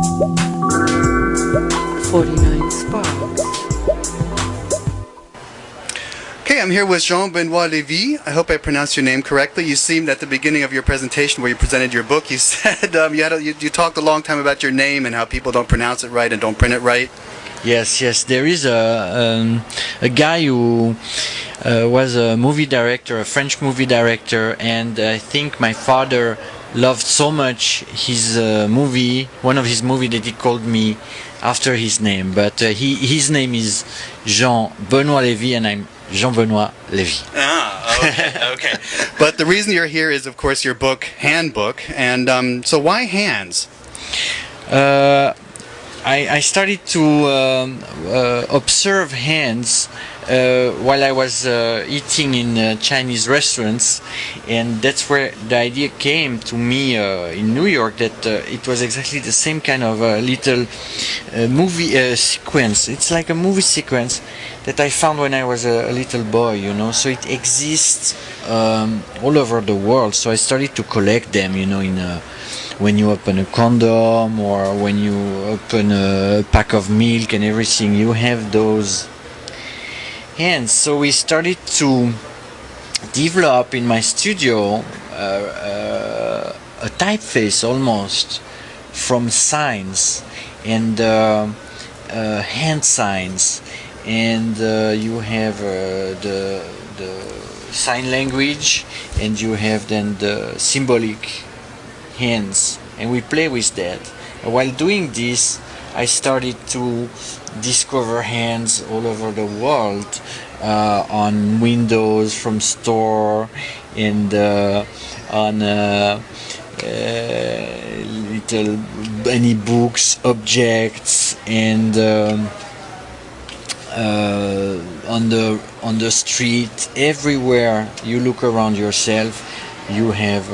49 Sparks. Okay, I'm here with Jean-Benoît Lévy. I hope I pronounced your name correctly. You seemed at the beginning of your presentation where you presented your book, you said you talked a long time about your name and how people don't pronounce it right and don't print it right. Yes, there is a guy who was a movie director, a French movie director, and I think my father loved so much his movie, one of his movies, that he called me after his name. But his name is Jean-Benoît Lévy, and I'm Jean-Benoît Lévy. Ah, okay, okay. But the reason you're here is, of course, your book, Handbook. And so why hands? I started to observe hands while I was eating in Chinese restaurants, and that's where the idea came to me in New York, that it was exactly the same kind of little movie sequence. It's like a movie sequence that I found when I was a little boy, you know. So it exists all over the world. So I started to collect them, you know, in when you open a condom or when you open a pack of milk and everything, you have those hands. So we started to develop in my studio a typeface almost from signs and hand signs, and you have the sign language, and you have then the symbolic hands, and we play with that. While doing this, I started to discover hands all over the world, on windows from store, and on little any books, objects, and on the street. Everywhere you look around yourself, you have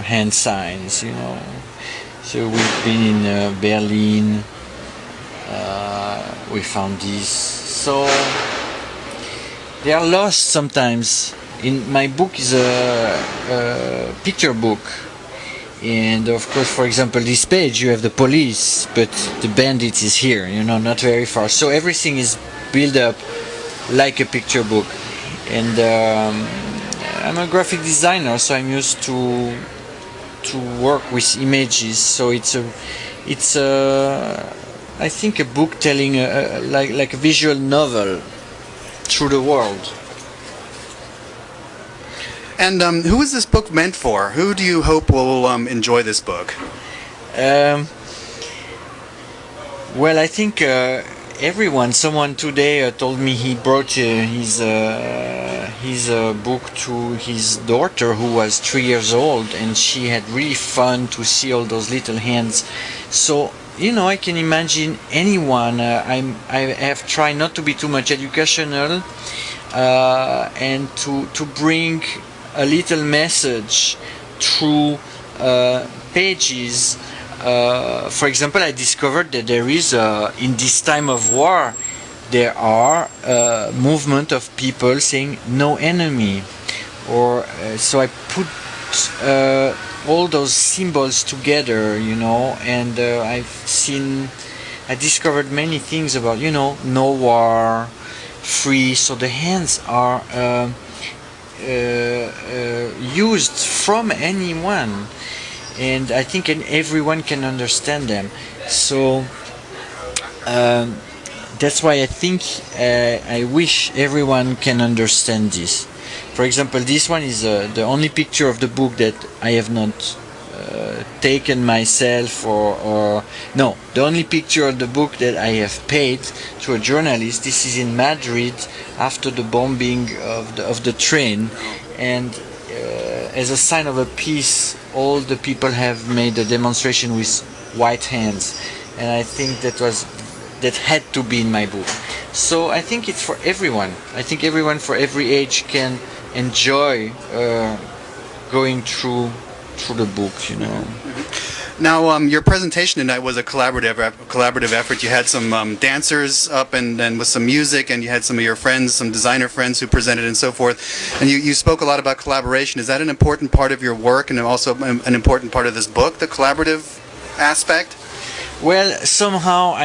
hand signs, you know. So we've been in Berlin, we found this. So they are lost sometimes. In my book is a picture book, and of course, for example, this page you have the police, but the bandit is here, you know, not very far. So everything is built up like a picture book, and I'm a graphic designer, so I'm used to work with images. So it's I think a book telling like a visual novel through the world. And who is this book meant for? Who do you hope will enjoy this book? Well, I think everyone. Someone today told me he brought his book to his daughter, who was 3 years old, and she had really fun to see all those little hands. So, you know, I can imagine anyone. I have tried not to be too much educational, and to bring a little message through pages. For example, I discovered that there is, in this time of war, there are movement of people saying no enemy, or so I put all those symbols together, you know, and I discovered many things about, you know, no war, free. So the hands are used from anyone, and I think everyone can understand them. So that's why I think I wish everyone can understand this. For example, this one is the only picture of the book that I have not taken myself, or no, the only picture of the book that I have paid to a journalist. This is in Madrid after the bombing of the train, and as a sign of a peace, all the people have made a demonstration with white hands, and I think that had to be in my book. So I think it's for everyone. I think everyone for every age can enjoy going through the book, you know. Now, your presentation tonight was a collaborative effort. You had some dancers up, and then with some music, and you had some of your friends, some designer friends who presented and so forth. And you spoke a lot about collaboration. Is that an important part of your work, and also an important part of this book, the collaborative aspect? Well, somehow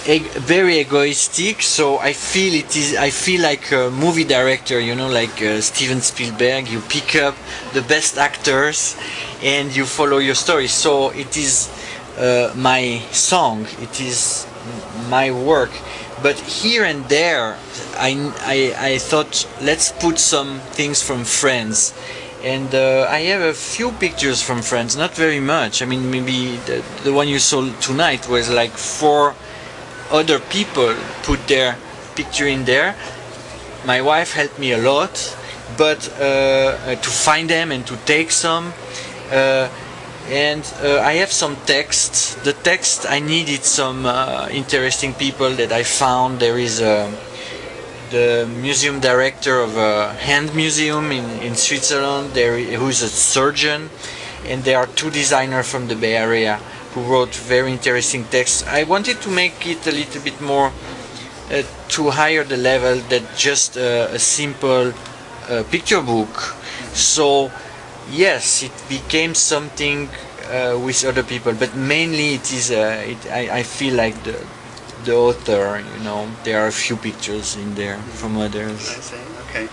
very egoistic, so I feel like a movie director, you know, like Steven Spielberg. You pick up the best actors and you follow your story. So it is my song, it is my work. But here and there, I thought, let's put some things from France. And I have a few pictures from France, not very much. I mean, maybe the one you saw tonight was like 4 other people put their picture in there. My wife helped me a lot, but to find them and to take some. And I have some text. The text, I needed some interesting people that I found. There is the museum director of a hand museum in Switzerland, who is a surgeon, and there are 2 designers from the Bay Area who wrote very interesting texts. I wanted to make it a little bit more to higher the level than just a simple picture book. So yes, it became something with other people, but mainly it is I feel like the author, you know, there are a few pictures in there from others. I see. Okay.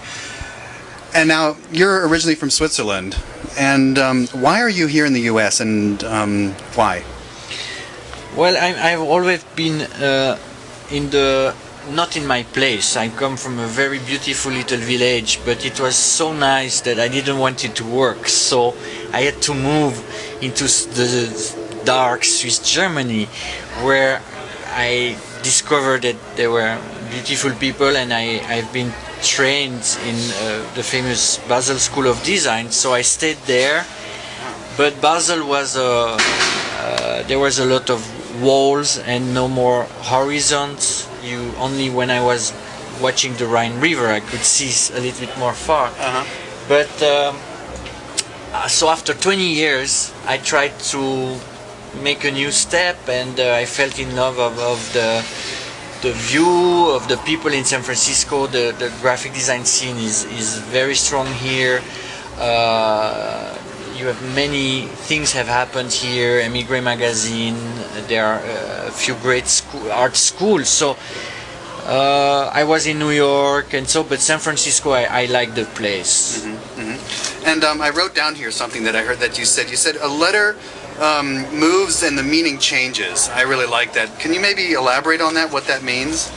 And now you're originally from Switzerland, and why are you here in the U.S. and why? Well, I've always been not in my place. I come from a very beautiful little village, but it was so nice that I didn't want it to work. So I had to move into the dark Swiss Germany, where I discovered that there were beautiful people, and I've been trained in the famous Basel School of Design, so I stayed there. But Basel was there was a lot of walls and no more horizons. Only when I was watching the Rhine River I could see a little bit more far. But so after 20 years I tried to make a new step, and I fell in love of the view of the people in San Francisco. The graphic design scene is very strong here. You have many things have happened here. Emigre magazine. There are a few great art schools. So I was in New York, and so, but San Francisco, I like the place. And I wrote down here something that I heard that you said. You said a letter moves and the meaning changes. I really like that. Can you maybe elaborate on that, what that means?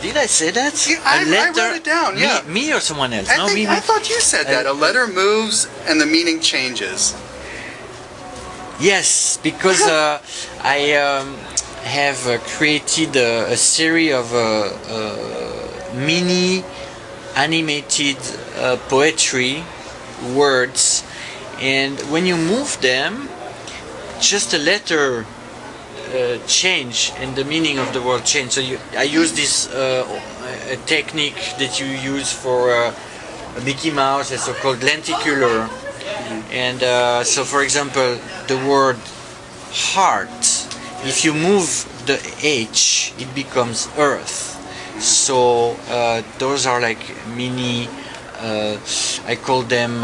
Did I say that? Yeah, I wrote it down, yeah. Me or someone else? I thought you said that. A letter moves and the meaning changes. Yes, because I have created a series of mini animated poetry words, and when you move them, just a letter change and the meaning of the word change. So I use this a technique that you use for Mickey Mouse, it's so-called lenticular. And so for example, the word heart, if you move the H, it becomes earth. So those are like mini, I call them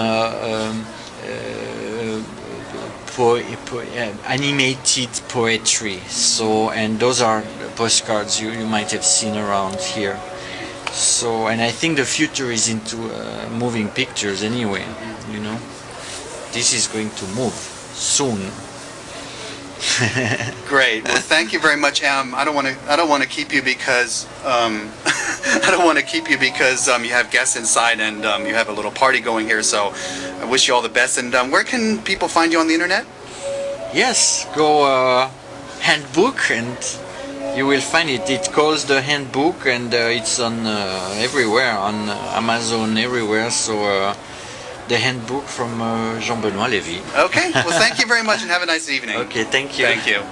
animated poetry. So, and those are postcards you might have seen around here. So, and I think the future is into moving pictures anyway, you know. This is going to move soon. Great. Well, thank you very much. I don't want to keep you because I don't want to keep you because you have guests inside and you have a little party going here. So I wish you all the best. And where can people find you on the internet? Yes, go handbook and you will find it. It calls the handbook, and it's on everywhere, on Amazon, everywhere. So the handbook from Jean-Benoît Lévy. Okay. Well, thank you very much and have a nice evening. Okay, thank you. Thank you.